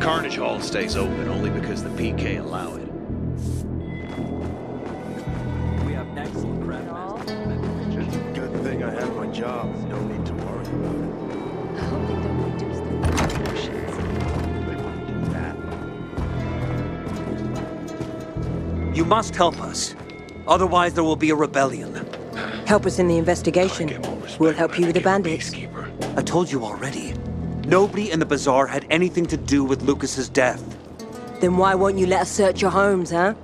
Carnage Hall stays open only because the PK allow it. We have excellent craft. Good thing I have my job and don't need to worry about it. I hope they don't reduce the proportions. They wouldn't do that. You must help us. Otherwise, there will be a rebellion. Help us in the investigation. We'll help you with the bandits. I told you already. Nobody in the bazaar had anything to do with Lucas's death. Then why won't you let us search your homes, huh?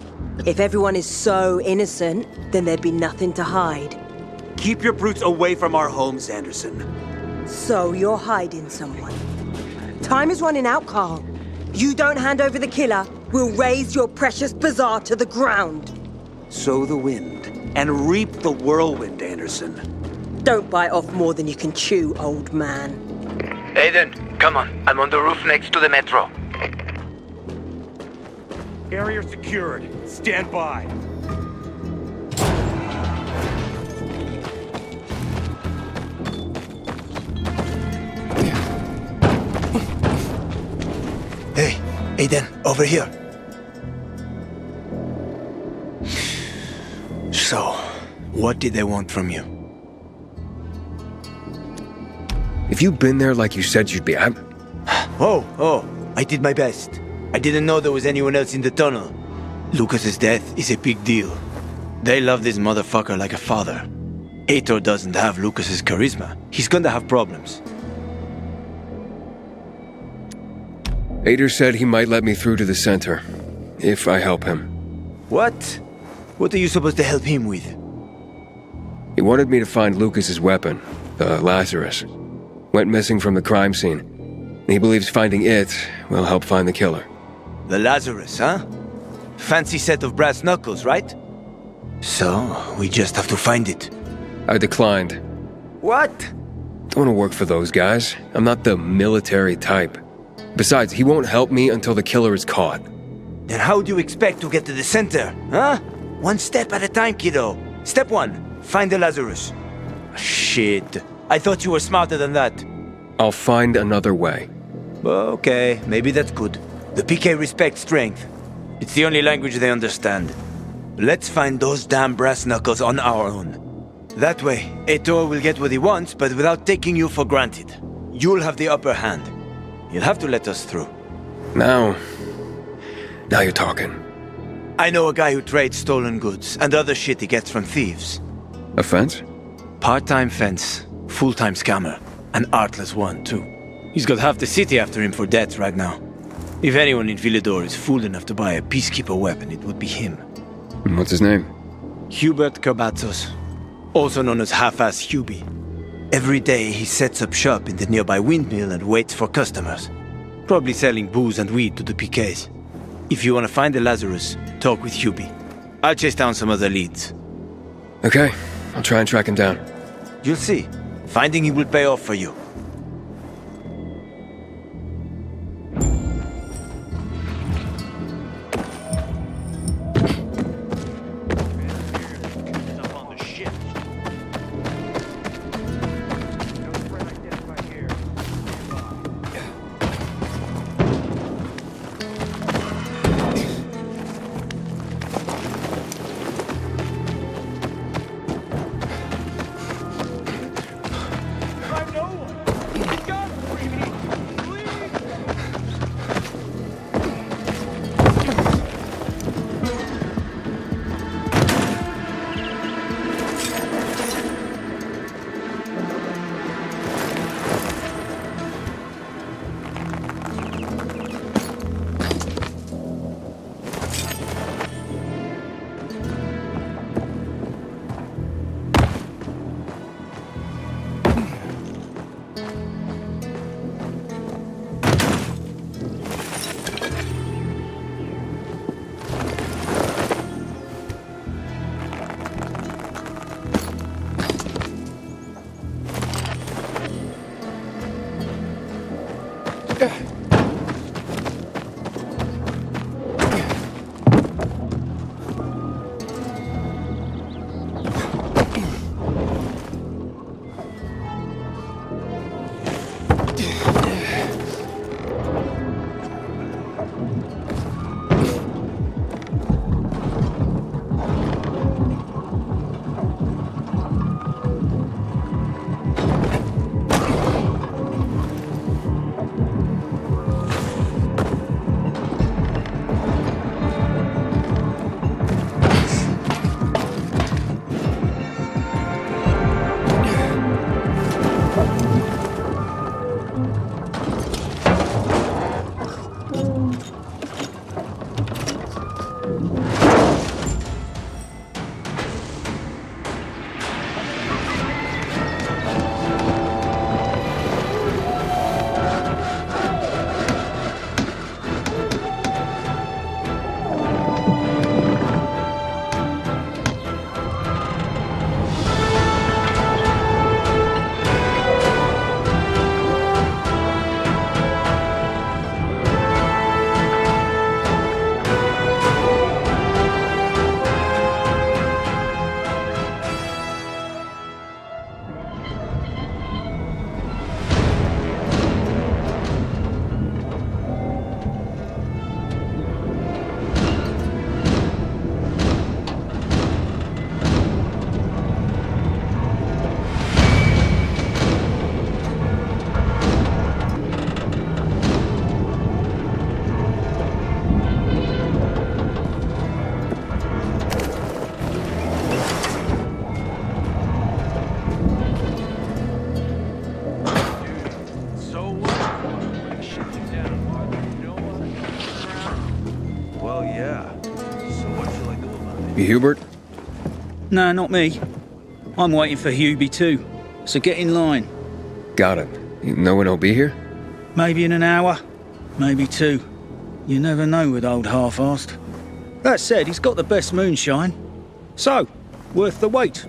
If everyone is so innocent, then there'd be nothing to hide. Keep your brutes away from our homes, Anderson. So you're hiding someone. Time is running out, Carl. You don't hand over the killer, we'll raise your precious bazaar to the ground. Sow the wind and reap the whirlwind, Anderson. Don't bite off more than you can chew, old man. Aiden, come on. I'm on the roof next to the metro. Area secured. Stand by. Hey, Aiden, over here. So, what did they want from you? If you'd been there like you said you'd be, I did my best. I didn't know there was anyone else in the tunnel. Lucas's death is a big deal. They love this motherfucker like a father. Aitor doesn't have Lucas's charisma. He's gonna have problems. Ader said he might let me through to the center, if I help him. What? What are you supposed to help him with? He wanted me to find Lucas's weapon, the Lazarus. Went missing from the crime scene. He believes finding it will help find the killer. The Lazarus, huh? Fancy set of brass knuckles, right? So, we just have to find it. I declined. What? Don't want to work for those guys. I'm not the military type. Besides, he won't help me until the killer is caught. Then how do you expect to get to the center, huh? One step at a time, kiddo. Step one, find the Lazarus. Shit. I thought you were smarter than that. I'll find another way. Okay, maybe that's good. The PK respects strength. It's the only language they understand. Let's find those damn brass knuckles on our own. That way, Aitor will get what he wants, but without taking you for granted. You'll have the upper hand. You'll have to let us through. Now you're talking. I know a guy who trades stolen goods and other shit he gets from thieves. A fence? Part-time fence, full-time scammer. An artless one, too. He's got half the city after him for debts right now. If anyone in Villador is fool enough to buy a peacekeeper weapon, it would be him. And what's his name? Hubert Kabatzos, also known as Half-Ass Hubie. Every day he sets up shop in the nearby windmill and waits for customers. Probably selling booze and weed to the PKs. If you want to find the Lazarus, talk with Hubie. I'll chase down some other leads. Okay, I'll try and track him down. You'll see. Finding him will pay off for you. You Hubert? No, not me. I'm waiting for Hubie too, so get in line. Got it. No one will be here? Maybe in an hour, maybe two. You never know with old half-assed. That said, he's got the best moonshine. So, worth the wait.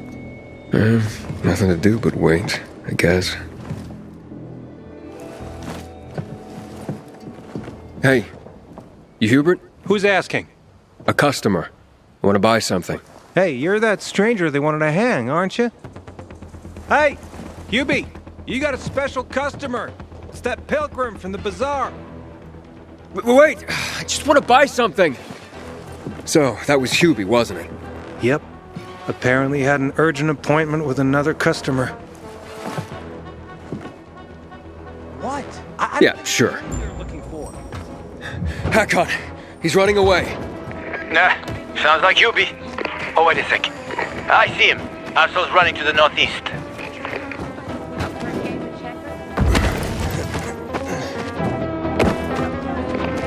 Nothing to do but wait, I guess. Hey, you Hubert? Who's asking? A customer. I want to buy something. Hey, you're that stranger they wanted to hang, aren't you? Hey, Hubie, you got a special customer. It's that pilgrim from the bazaar. Wait! I just want to buy something! So, that was Hubie, wasn't it? Yep. Apparently had an urgent appointment with another customer. What? Yeah, sure. Hakon! He's running away. Nah, sounds like Hubie. Oh, wait a sec. I see him. Arsehole's running to the northeast.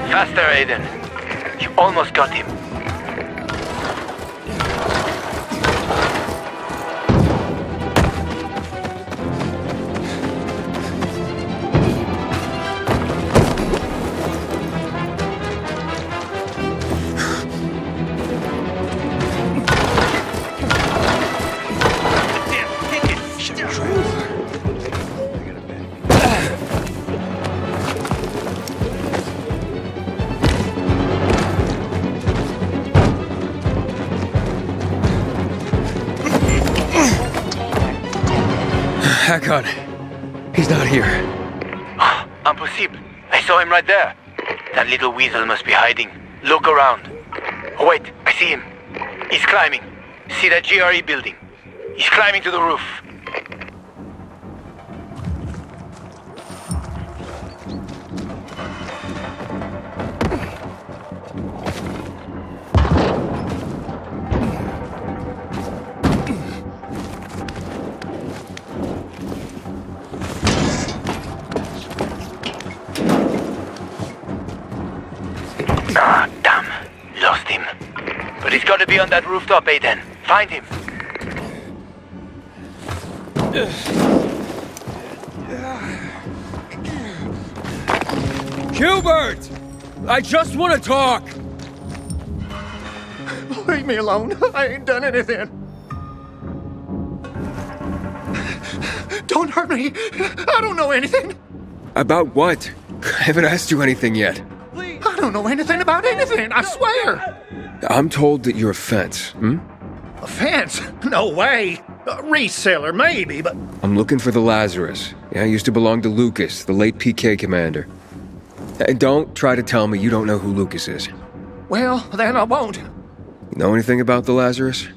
Faster, Aiden. You almost got him. Hakon. He's not here. Impossible. I saw him right there. That little weasel must be hiding. Look around. Oh, wait. I see him. He's climbing. See that GRE building? He's climbing to the roof. Ah, damn. Lost him. But he's got to be on that rooftop, Aidan. Find him. Hubert! I just want to talk! Leave me alone. I ain't done anything. Don't hurt me. I don't know anything. About what? I haven't asked you anything yet. I don't know anything about anything, I swear. I'm told that you're a fence, A fence? No way. A reseller, maybe, but... I'm looking for the Lazarus. Yeah, used to belong to Lucas, the late PK commander. And don't try to tell me you don't know who Lucas is. Well, then I won't. You know anything about the Lazarus?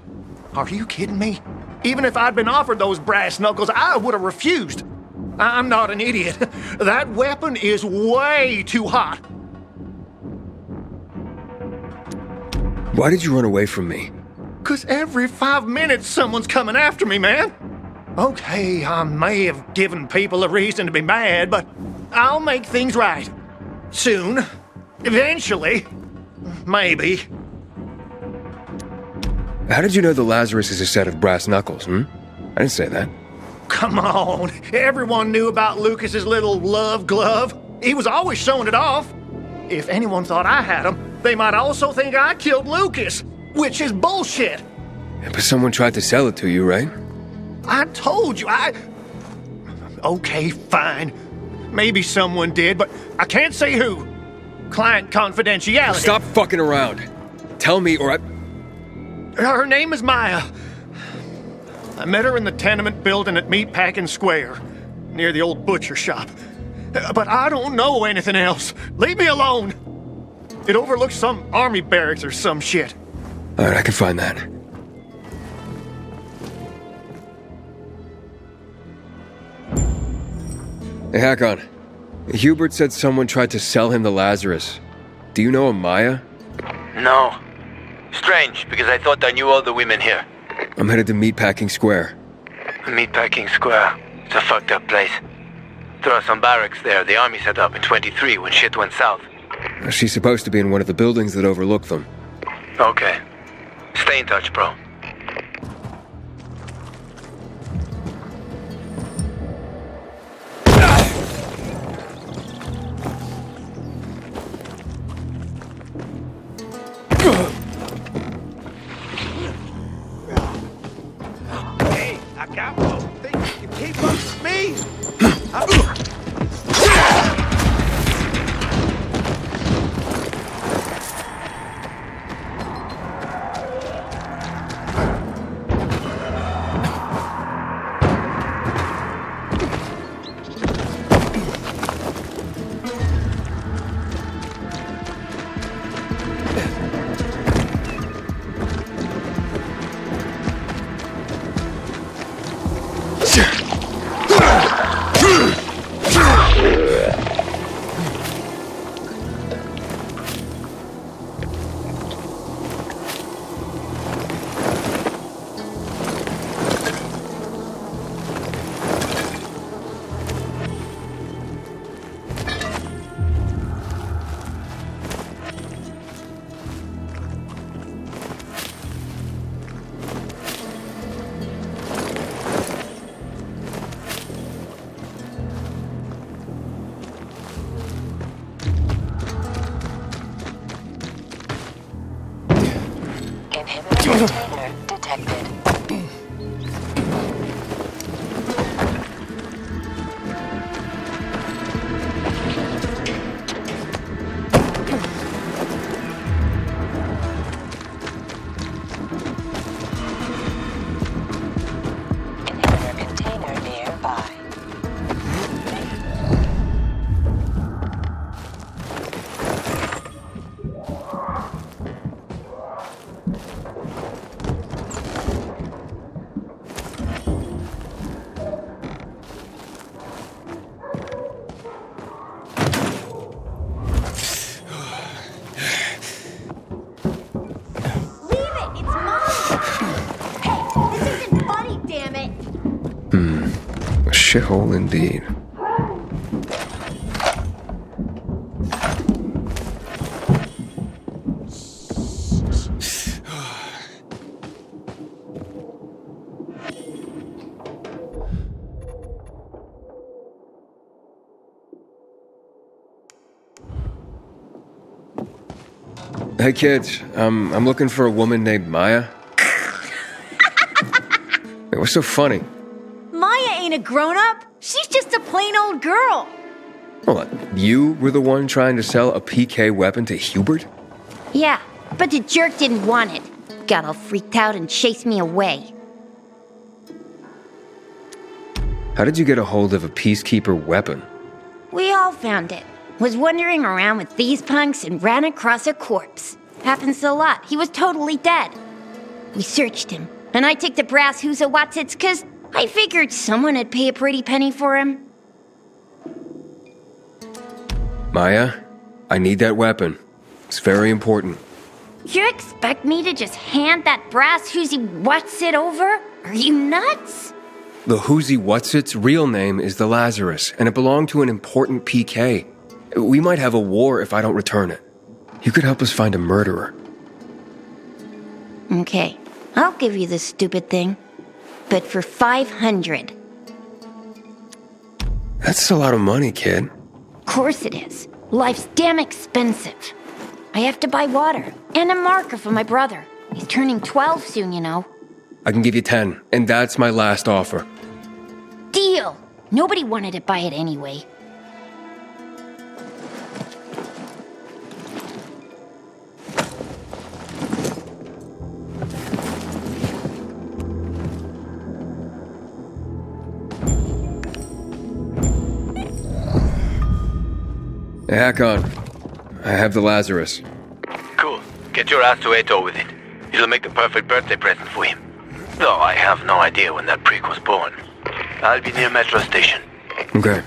Are you kidding me? Even if I'd been offered those brass knuckles, I would have refused. I'm not an idiot. That weapon is way too hot. Why did you run away from me? 'Cause every 5 minutes someone's coming after me, man. Okay, I may have given people a reason to be mad, but I'll make things right. Soon. Eventually. Maybe. How did you know the Lazarus is a set of brass knuckles, I didn't say that. Come on. Everyone knew about Lucas's little love glove. He was always showing it off. If anyone thought I had him, they might also think I killed Lucas, which is bullshit. But someone tried to sell it to you, right? I told you, Okay, fine. Maybe someone did, but I can't say who. Client confidentiality. Stop fucking around. Tell me or I... Her name is Maya. I met her in the tenement building at Meatpacking Square, near the old butcher shop. But I don't know anything else. Leave me alone. It overlooks some army barracks or some shit. All right, I can find that. Hey, Hakon. Hubert said someone tried to sell him the Lazarus. Do you know a Maya? No. Strange, because I thought I knew all the women here. I'm headed to Meatpacking Square. Meatpacking Square. It's a fucked up place. There are some barracks there the army set up in 23 when shit went south. She's supposed to be in one of the buildings that overlook them. Okay. Stay in touch, bro. Hey, I got one. Think you can keep up with me? Inhibitor container detected. Inhibitor container nearby. A shithole indeed. Hey kids, I'm looking for a woman named Maya. Hey, what's so funny? Maya ain't a grown-up. She's just a plain old girl. Hold on, you were the one trying to sell a PK weapon to Hubert? Yeah, but the jerk didn't want it. Got all freaked out and chased me away. How did you get a hold of a peacekeeper weapon? We all found it. Was wandering around with these punks and ran across a corpse. Happens a lot. He was totally dead. We searched him, and I took the brass who's-a Watsits 'cause I figured someone would pay a pretty penny for him. Maya, I need that weapon. It's very important. You expect me to just hand that brass who's-y Watsit over? Are you nuts? The Who's-y Whatsit's real name is the Lazarus, and it belonged to an important PK. We might have a war if I don't return it. You could help us find a murderer. Okay, I'll give you this stupid thing. But for 500. That's a lot of money, kid. Course it is. Life's damn expensive. I have to buy water and a marker for my brother. He's turning 12 soon, you know. I can give you 10, and that's my last offer. Deal! Nobody wanted to buy it anyway. Hey, Hakon, I have the Lazarus. Cool. Get your ass to Ato with it. It'll make the perfect birthday present for him. Though I have no idea when that prick was born. I'll be near metro station. Okay.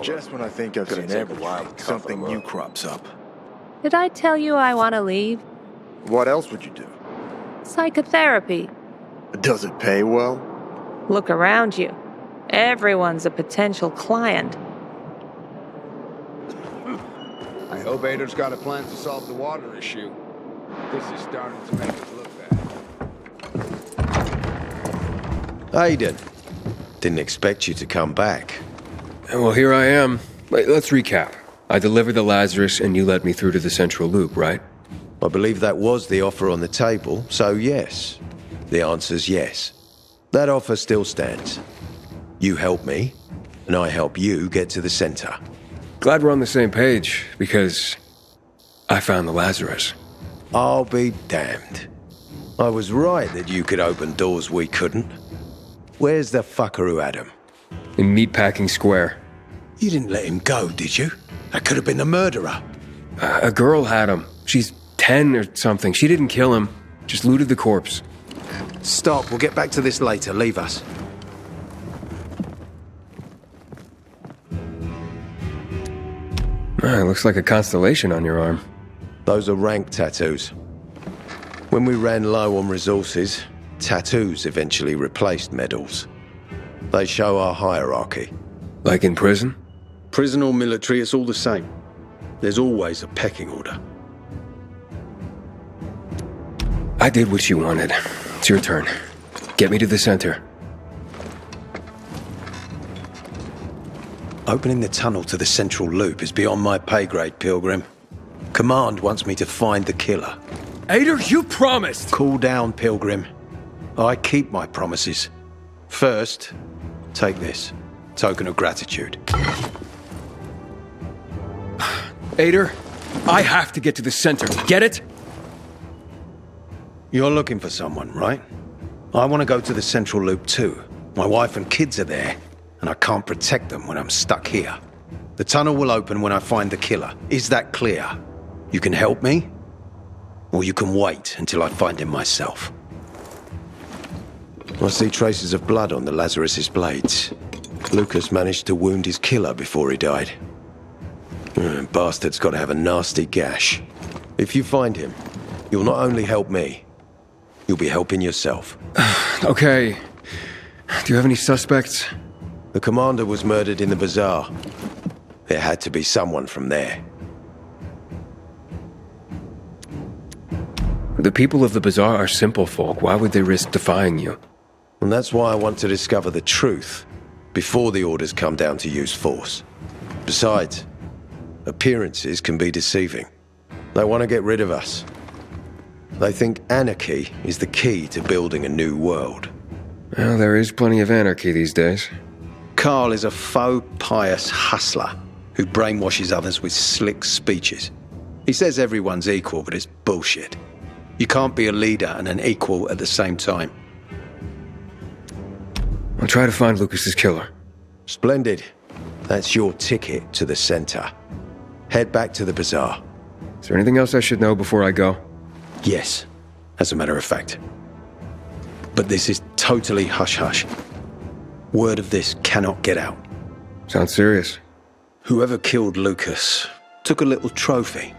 Just when I think I've seen everything, something new crops up. Did I tell you I want to leave? What else would you do? Psychotherapy. Does it pay well? Look around you. Everyone's a potential client. I hope Aiden's got a plan to solve the water issue. This is starting to make us look bad. Aidan, didn't expect you to come back. Well, here I am. Wait, let's recap. I delivered the Lazarus and you led me through to the central loop, right? I believe that was the offer on the table, so yes. The answer's yes. That offer still stands. You help me, and I help you get to the center. Glad we're on the same page, because I found the Lazarus. I'll be damned. I was right that you could open doors we couldn't. Where's the fucker who had him? In Meatpacking Square. You didn't let him go, did you? That could have been the murderer. A girl had him. She's 10 or something. She didn't kill him, just looted the corpse. Stop, we'll get back to this later. Leave us. Looks like a constellation on your arm. Those are rank tattoos. When we ran low on resources, tattoos eventually replaced medals. They show our hierarchy. Like in prison? Prison or military, it's all the same. There's always a pecking order. I did what you wanted. It's your turn. Get me to the center. Opening the tunnel to the central loop is beyond my pay grade, Pilgrim. Command wants me to find the killer. Aidan, you promised! Cool down, Pilgrim. I keep my promises. First, take this. Token of gratitude. Aidan, I have to get to the center. Get it? You're looking for someone, right? I want to go to the central loop too. My wife and kids are there, and I can't protect them when I'm stuck here. The tunnel will open when I find the killer. Is that clear? You can help me, or you can wait until I find him myself. I see traces of blood on the Lazarus's blades. Lucas managed to wound his killer before he died. Bastard's got to have a nasty gash. If you find him, you'll not only help me, you'll be helping yourself. Okay. Do you have any suspects? The commander was murdered in the bazaar. There had to be someone from there. The people of the bazaar are simple folk. Why would they risk defying you? And that's why I want to discover the truth before the orders come down to use force. Besides, appearances can be deceiving. They want to get rid of us. They think anarchy is the key to building a new world. Well, there is plenty of anarchy these days. Carl is a faux pious hustler who brainwashes others with slick speeches. He says everyone's equal, but it's bullshit. You can't be a leader and an equal at the same time. I'll try to find Lucas's killer. Splendid. That's your ticket to the center. Head back to the bazaar. Is there anything else I should know before I go? Yes, as a matter of fact. But this is totally hush-hush. Word of this cannot get out. Sounds serious. Whoever killed Lucas took a little trophy.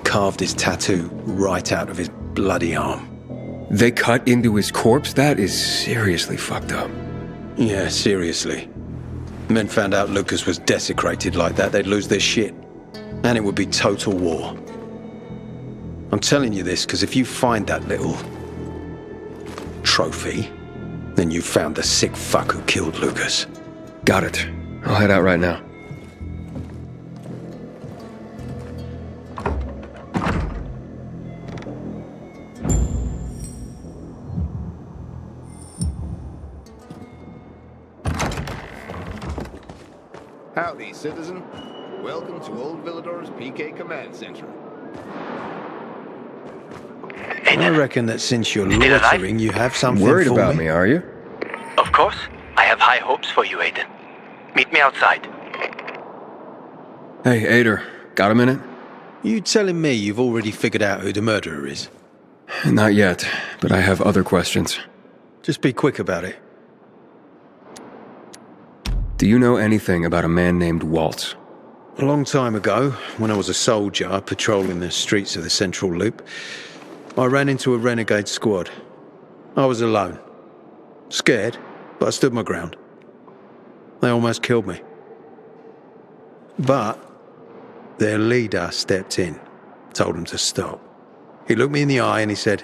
Carved his tattoo right out of his bloody arm. They cut into his corpse? That is seriously fucked up. Yeah, seriously. Men found out Lucas was desecrated like that, they'd lose their shit. And it would be total war. I'm telling you this because if you find that little trophy, then you found the sick fuck who killed Lucas. Got it. I'll head out right now. Howdy, citizen. Welcome to Old Villador's PK Command Center. I reckon that since you're loitering, you have something Worried for about me, are you? Of course. I have high hopes for you, Aidan. Meet me outside. Hey, Aidan, got a minute? You telling me you've already figured out who the murderer is? Not yet, but I have other questions. Just be quick about it. Do you know anything about a man named Waltz? A long time ago, when I was a soldier patrolling the streets of the Central Loop, I ran into a renegade squad. I was alone. Scared, but I stood my ground. They almost killed me. But their leader stepped in, told them to stop. He looked me in the eye and he said,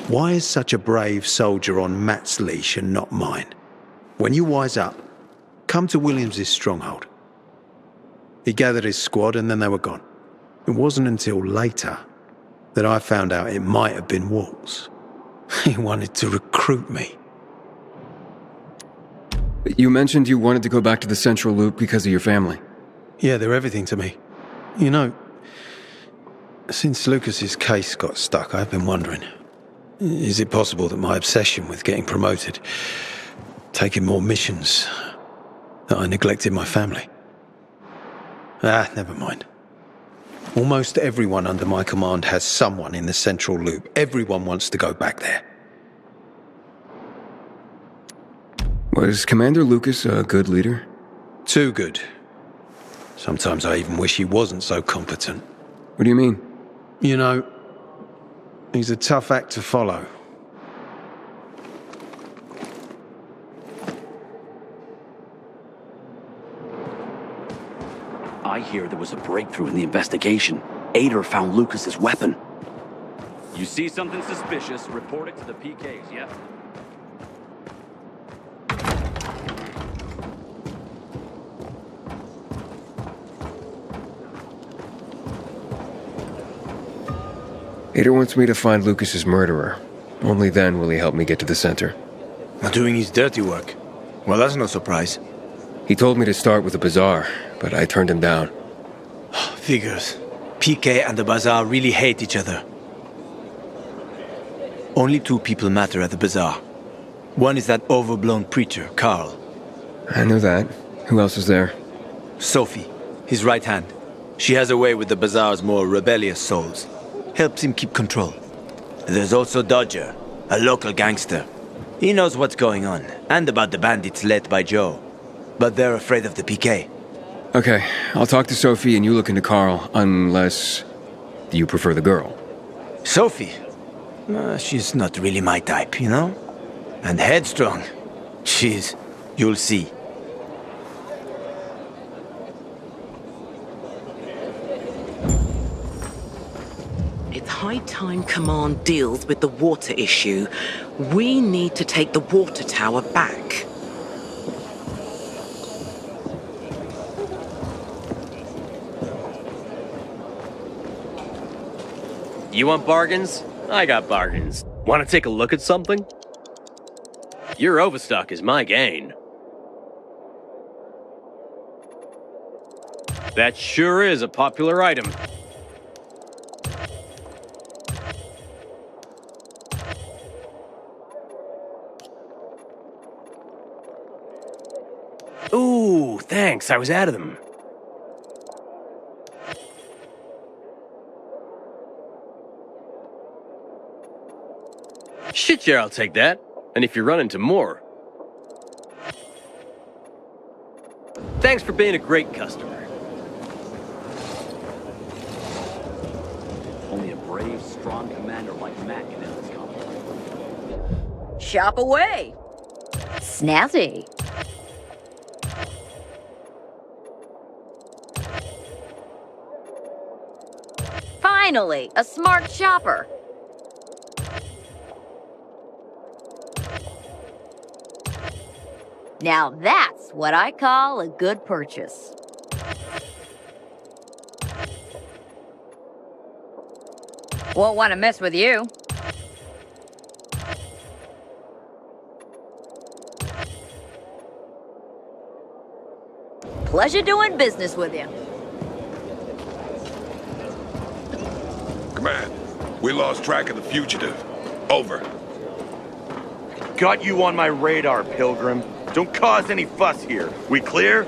"Why is such a brave soldier on Matt's leash and not mine? When you wise up, come to Williams's stronghold." He gathered his squad and then they were gone. It wasn't until later that I found out it might have been Waltz. He wanted to recruit me. You mentioned you wanted to go back to the Central Loop because of your family. Yeah, they're everything to me. You know, since Lucas's case got stuck, I've been wondering, is it possible that my obsession with getting promoted, taking more missions, that I neglected my family? Never mind. Almost everyone under my command has someone in the Central Loop. Everyone wants to go back there. Was Commander Lucas a good leader? Too good. Sometimes I even wish he wasn't so competent. What do you mean? You know, he's a tough act to follow. I hear there was a breakthrough in the investigation. Aidan found Lucas's weapon. You see something suspicious, report it to the PKs, yeah? Aidan wants me to find Lucas's murderer. Only then will he help me get to the center. Not doing his dirty work. Well, that's no surprise. He told me to start with the bazaar, but I turned him down. Figures. PK and the bazaar really hate each other. Only two people matter at the bazaar. One is that overblown preacher, Carl. I know that. Who else is there? Sophie, his right hand. She has a way with the bazaar's more rebellious souls. Helps him keep control. There's also Dodger, a local gangster. He knows what's going on, and about the bandits led by Joe. But they're afraid of the PK. Okay, I'll talk to Sophie and you look into Carl, unless you prefer the girl. Sophie? She's not really my type, you know? And headstrong. You'll see. It's high time Command deals with the water issue. We need to take the water tower back. You want bargains? I got bargains. Want to take a look at something? Your overstock is my gain. That sure is a popular item. Ooh, thanks. I was out of them. Shit, yeah, I'll take that. And if you run into more. Thanks for being a great customer. Only a brave, strong commander like Matt can end this conflict. Shop away. Snazzy. Finally, a smart shopper. Now that's what I call a good purchase. Won't want to mess with you. Pleasure doing business with you. Command, we lost track of the fugitive. Over. Got you on my radar, Pilgrim. Don't cause any fuss here. We clear?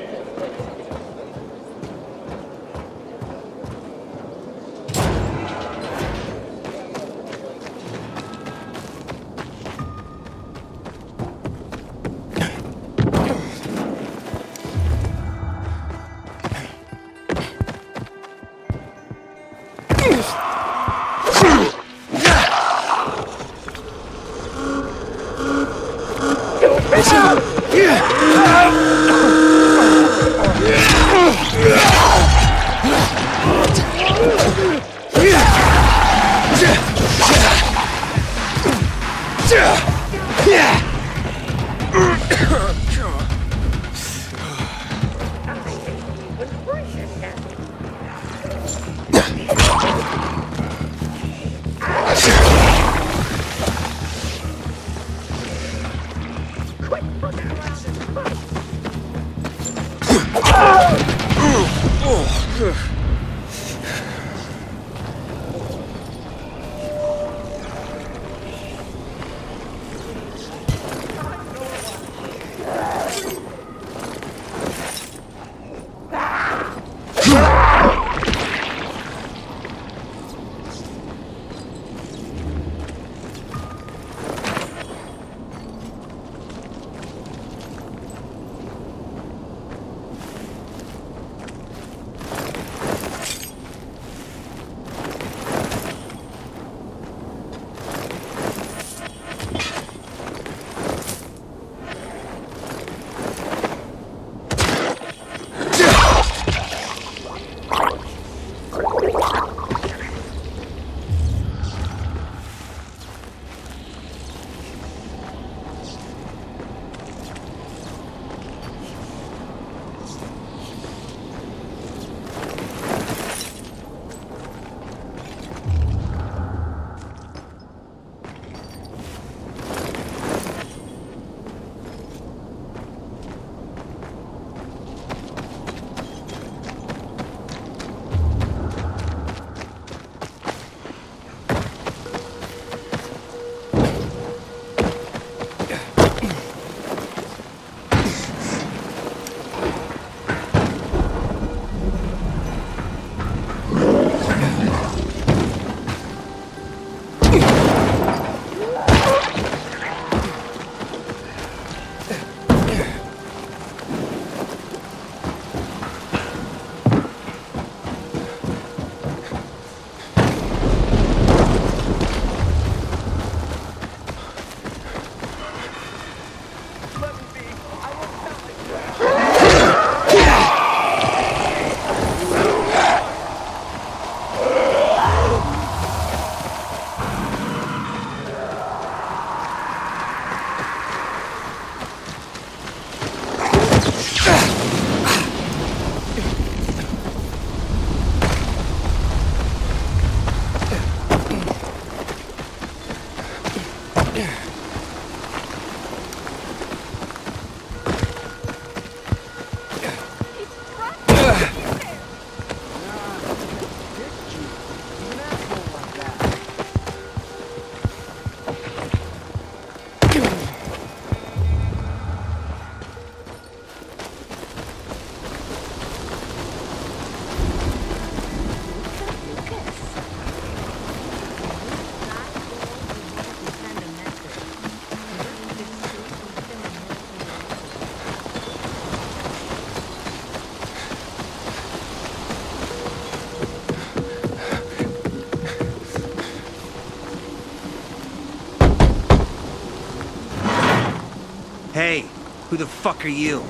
Hey, who the fuck are you?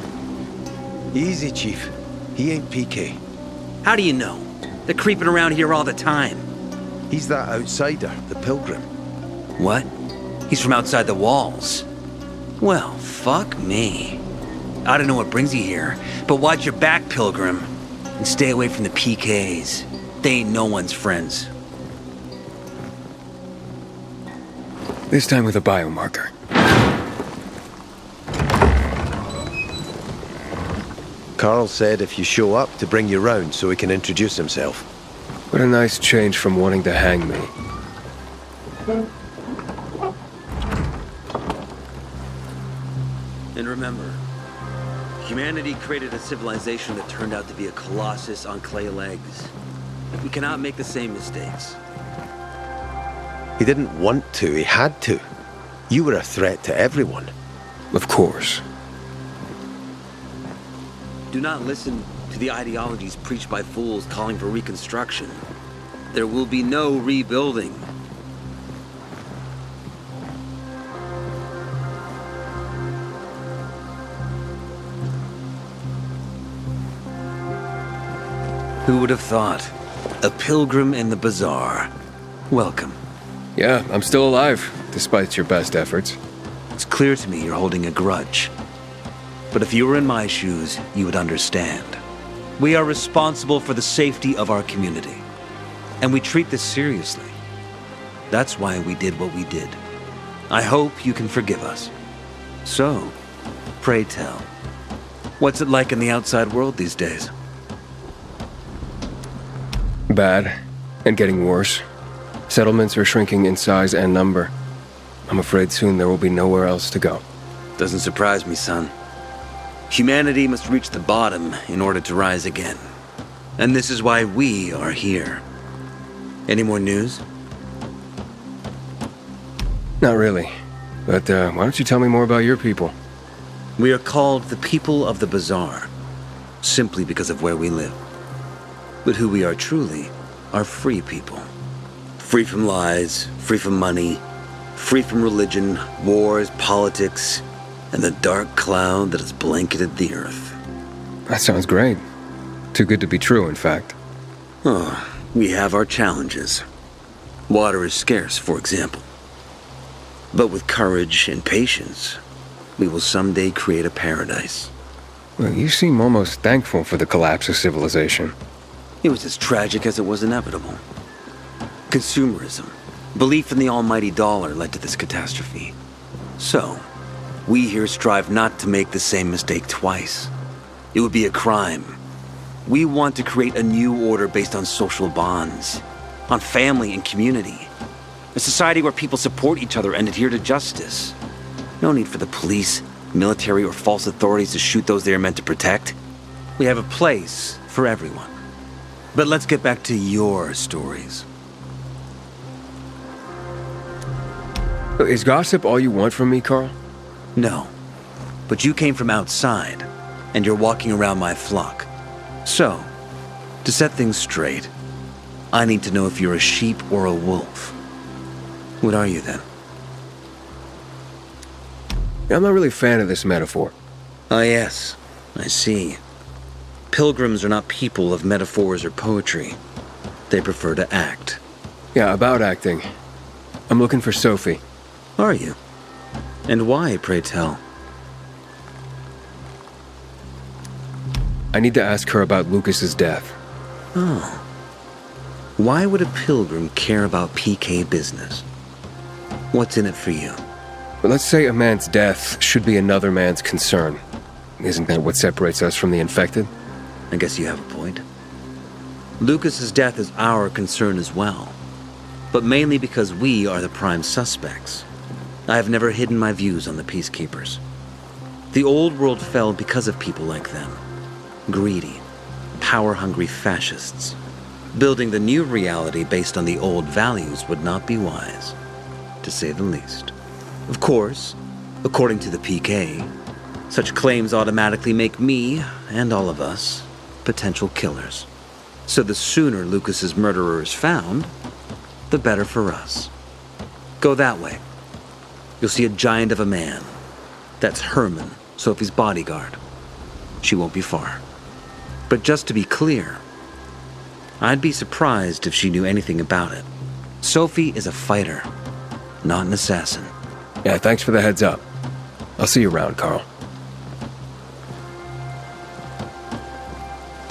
Easy, Chief. He ain't PK. How do you know? They're creeping around here all the time. He's that outsider, the pilgrim. What? He's from outside the walls. Well, fuck me. I don't know what brings you here, but watch your back, pilgrim. And stay away from the PKs. They ain't no one's friends. This time with a biomarker. Carl said if you show up to bring you round so he can introduce himself. What a nice change from wanting to hang me. And remember, humanity created a civilization that turned out to be a colossus on clay legs. We cannot make the same mistakes. He didn't want to, he had to. You were a threat to everyone. Of course. Do not listen to the ideologies preached by fools calling for reconstruction. There will be no rebuilding. Who would have thought? A pilgrim in the bazaar. Welcome. Yeah, I'm still alive, despite your best efforts. It's clear to me you're holding a grudge. But if you were in my shoes, you would understand. We are responsible for the safety of our community. And we treat this seriously. That's why we did what we did. I hope you can forgive us. So, pray tell, what's it like in the outside world these days? bad, and getting worse. Settlements are shrinking in size and number. I'm afraid soon there will be nowhere else to go. Doesn't surprise me, son. Humanity must reach the bottom in order to rise again. And this is why we are here. Any more news? Not really. But why don't you tell me more about your people? We are called the people of the Bazaar, simply because of where we live. But who we are truly are free people. Free from lies, free from money, free from religion, wars, politics, and the dark cloud that has blanketed the earth. That sounds great. Too good to be true, in fact. Oh, we have our challenges. Water is scarce, for example. But with courage and patience, we will someday create a paradise. Well, you seem almost thankful for the collapse of civilization. It was as tragic as it was inevitable. Consumerism, belief in the almighty dollar led to this catastrophe. So, we here strive not to make the same mistake twice. It would be a crime. We want to create a new order based on social bonds, on family and community. A society where people support each other and adhere to justice. No need for the police, military, or false authorities to shoot those they are meant to protect. We have a place for everyone. But let's get back to your stories. Is gossip all you want from me, Carl? No. But you came from outside, and you're walking around my flock. So, to set things straight, I need to know if you're a sheep or a wolf. What are you then? I'm not really a fan of this metaphor. Ah, yes. I see. Pilgrims are not people of metaphors or poetry. They prefer to act. Yeah, about acting. I'm looking for Sophie. Are you? And why, pray tell? I need to ask her about Lucas's death. Oh. Why would a pilgrim care about PK business? What's in it for you? But let's say a man's death should be another man's concern. Isn't that what separates us from the infected? I guess you have a point. Lucas's death is our concern as well. But mainly because we are the prime suspects. I have never hidden my views on the Peacekeepers. The old world fell because of people like them. Greedy, power-hungry fascists. Building the new reality based on the old values would not be wise, to say the least. Of course, according to the PK, such claims automatically make me, and all of us, potential killers. So the sooner Lucas's murderer is found, the better for us. Go that way. You'll see a giant of a man. That's Herman, Sophie's bodyguard. She won't be far. But just to be clear, I'd be surprised if she knew anything about it. Sophie is a fighter, not an assassin. Yeah, thanks for the heads up. I'll see you around, Carl.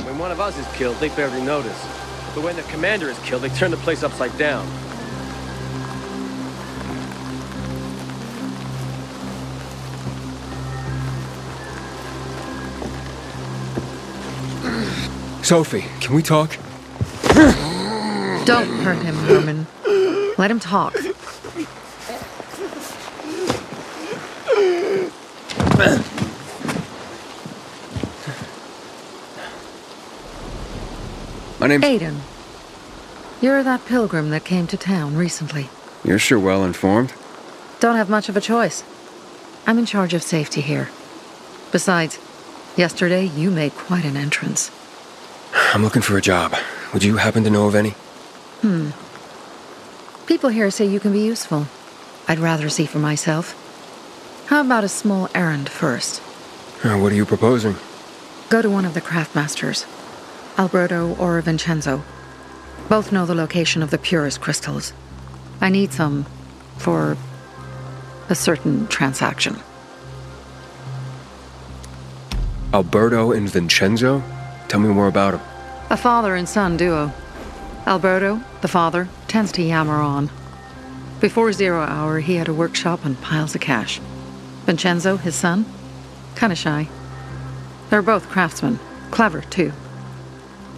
When one of us is killed, they barely notice. But when the commander is killed, they turn the place upside down. Sophie, can we talk? Don't hurt him, Herman. Let him talk. My name's... Aidan. You're that pilgrim that came to town recently. You're sure well informed. Don't have much of a choice. I'm in charge of safety here. Besides, yesterday you made quite an entrance. I'm looking for a job. Would you happen to know of any? People here say you can be useful. I'd rather see for myself. How about a small errand first? What are you proposing? Go to one of the craftmasters, Alberto or Vincenzo. Both know the location of the purest crystals. I need some for a certain transaction. Alberto and Vincenzo? Tell me more about them. A father and son duo. Alberto, the father, tends to yammer on. Before 0 hour, he had a workshop and piles of cash. Vincenzo, his son, kinda shy. They're both craftsmen. Clever, too.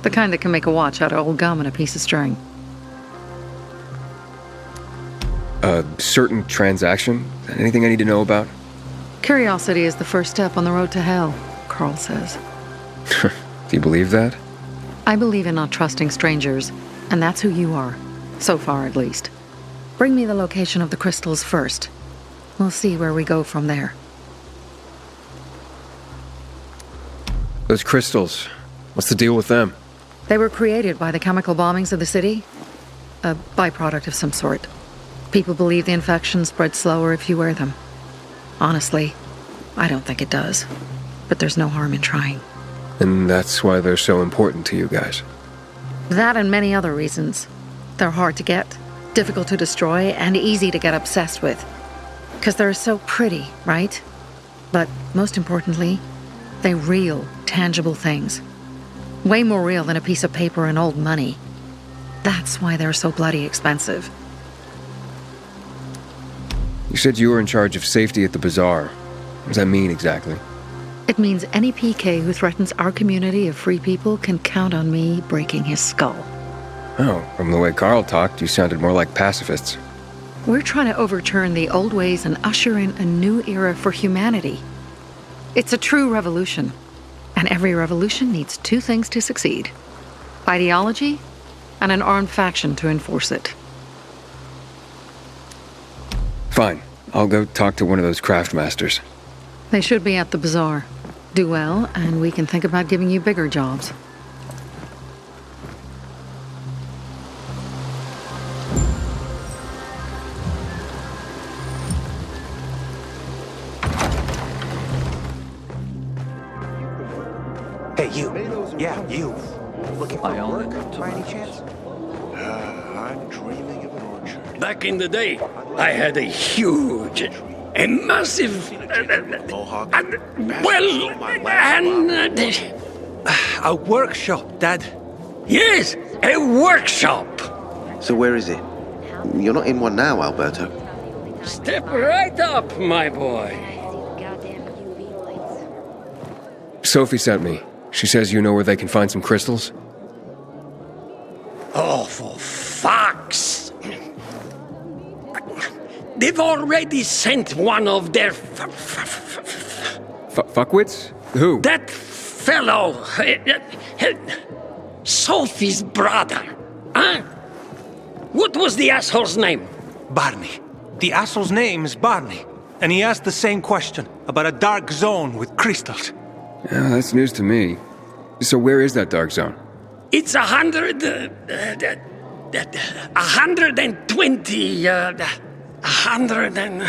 The kind that can make a watch out of old gum and a piece of string. A certain transaction? Anything I need to know about? Curiosity is the first step on the road to hell, Carl says. Do you believe that? I believe in not trusting strangers, and that's who you are. So far, at least. Bring me the location of the crystals first. We'll see where we go from there. Those crystals, what's the deal with them? They were created by the chemical bombings of the city. A byproduct of some sort. People believe the infection spreads slower if you wear them. Honestly, I don't think it does. But there's no harm in trying. And that's why they're so important to you guys. That and many other reasons. They're hard to get, difficult to destroy, and easy to get obsessed with. Because they're so pretty, right? But most importantly, they're real, tangible things. Way more real than a piece of paper and old money. That's why they're so bloody expensive. You said you were in charge of safety at the bazaar. What does that mean exactly? It means any PK who threatens our community of free people can count on me breaking his skull. Oh, from the way Carl talked, you sounded more like pacifists. We're trying to overturn the old ways and usher in a new era for humanity. It's a true revolution. And every revolution needs two things to succeed. Ideology and an armed faction to enforce it. Fine. I'll go talk to one of those craft masters. They should be at the bazaar. Do well, and we can think about giving you bigger jobs. Hey, you. Yeah, you. Looking for work by any chance? I'm dreaming of an orchard. Back in the day, I had a huge, a massive, A workshop, Dad. Yes, a workshop. So where is it? You're not in one now, Alberto. Step right up, my boy. Sophie sent me. She says you know where they can find some crystals? Oh, for fuck's... They've already sent one of their... Fuckwits? Who? That fellow... Sophie's brother. Huh? What was the asshole's name? Barney. The asshole's name is Barney. And he asked the same question about a dark zone with crystals. Yeah, that's news to me. So where is that dark zone? It's 120... 100 and...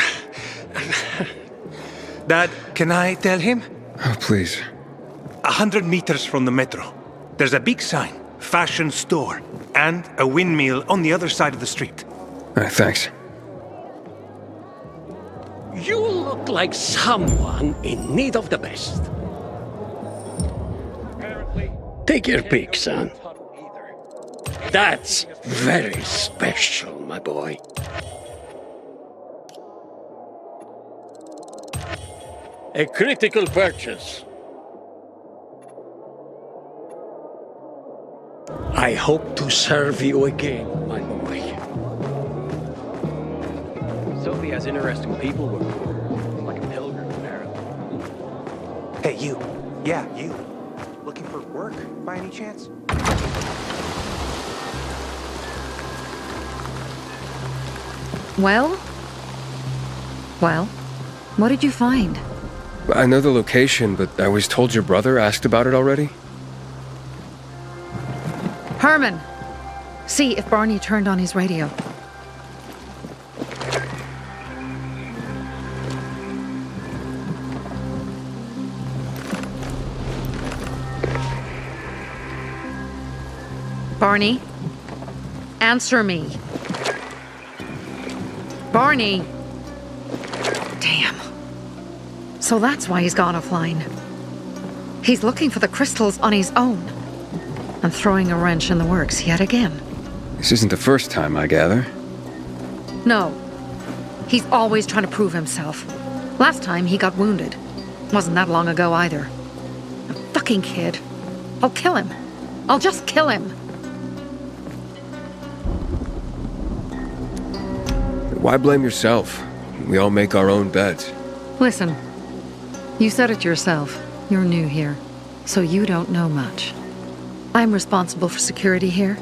Dad, can I tell him? Oh, please. 100 meters from the metro. There's a big sign, fashion store, and a windmill on the other side of the street. All right, thanks. You look like someone in need of the best. Take your pick, son. That's very special, my boy. A critical purchase. I hope to serve you again, my boy. Sophie has interesting people with her, like a pilgrim, apparently. Hey, you. Yeah, you. Looking for work by any chance? Well, what did you find? I know the location, but I was told your brother asked about it already. Herman! See if Barney turned on his radio. Barney? Answer me. Barney! Damn. So that's why he's gone offline. He's looking for the crystals on his own. And throwing a wrench in the works yet again. This isn't the first time, I gather. No. He's always trying to prove himself. Last time he got wounded. Wasn't that long ago either. A fucking kid. I'll kill him. I'll just kill him. Why blame yourself? We all make our own beds. Listen, you said it yourself. You're new here, so you don't know much. I'm responsible for security here,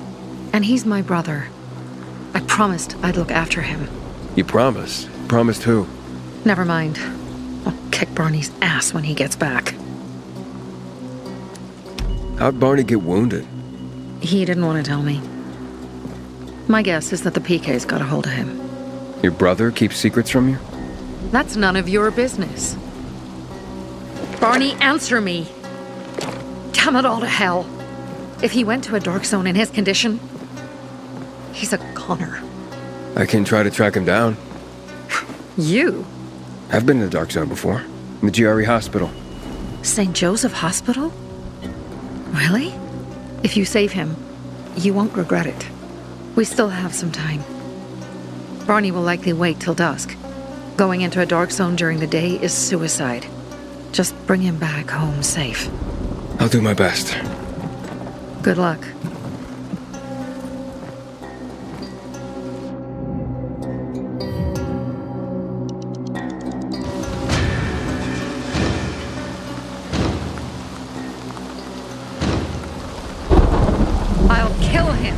and he's my brother. I promised I'd look after him. You promised? Promised who? Never mind. I'll kick Barney's ass when he gets back. How'd Barney get wounded? He didn't want to tell me. My guess is that the PK's got a hold of him. Your brother keeps secrets from you? That's none of your business. Barney, answer me! Damn it all to hell! If he went to a dark zone in his condition, he's a goner. I can try to track him down. You? I've been in the dark zone before. In the GRE hospital. St. Joseph Hospital? Really? If you save him, you won't regret it. We still have some time. Barney will likely wait till dusk. Going into a dark zone during the day is suicide. Just bring him back home safe. I'll do my best. Good luck. I'll kill him.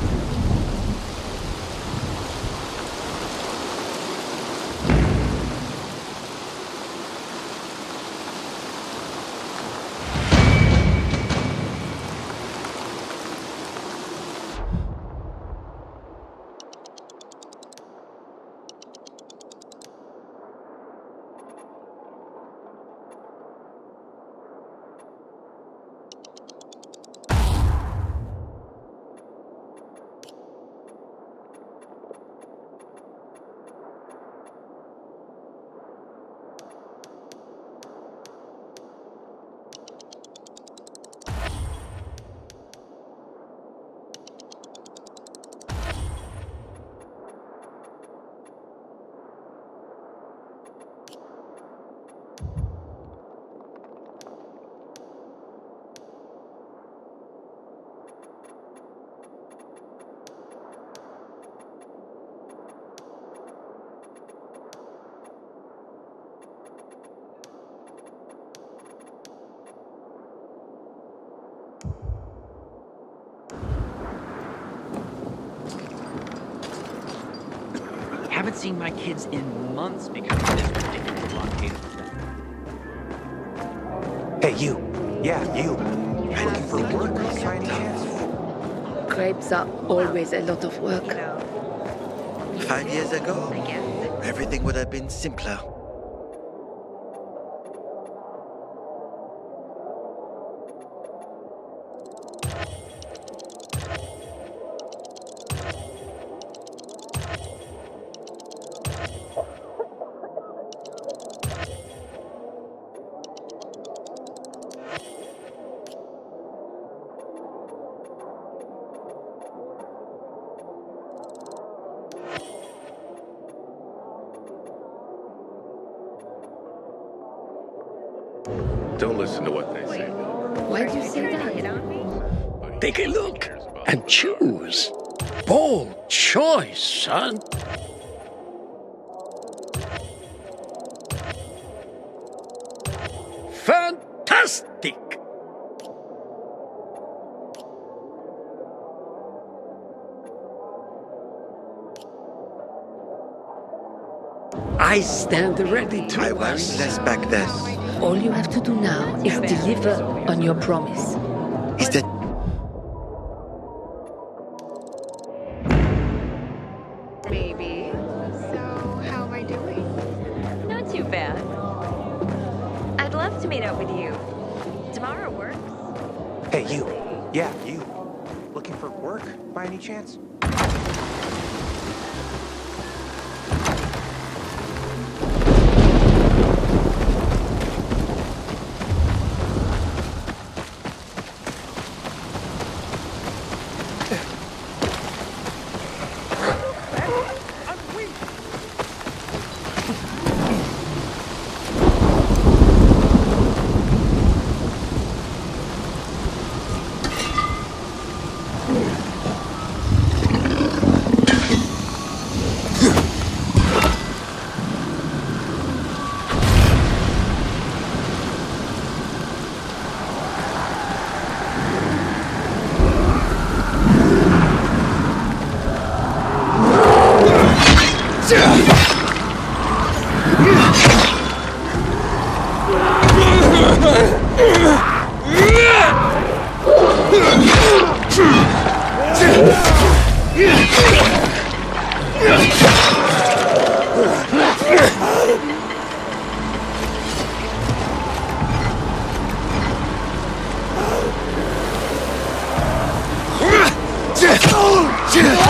Haven't seen my kids in months because of this ridiculous blockade. Hey, you. Yeah, you. Looking for work by any chance? Crepes are always a lot of work. 5 years ago, everything would have been simpler. Don't listen to what they say. Why do you say that? Take a look and choose. Bold choice, son. Fantastic! I stand ready to I was less back then. All you have to do now is deliver on your promise. Is that... Maybe. So, how am I doing? Not too bad. I'd love to meet up with you. Tomorrow works. Hey, you. Yeah, you. Looking for work by any chance? Yeah!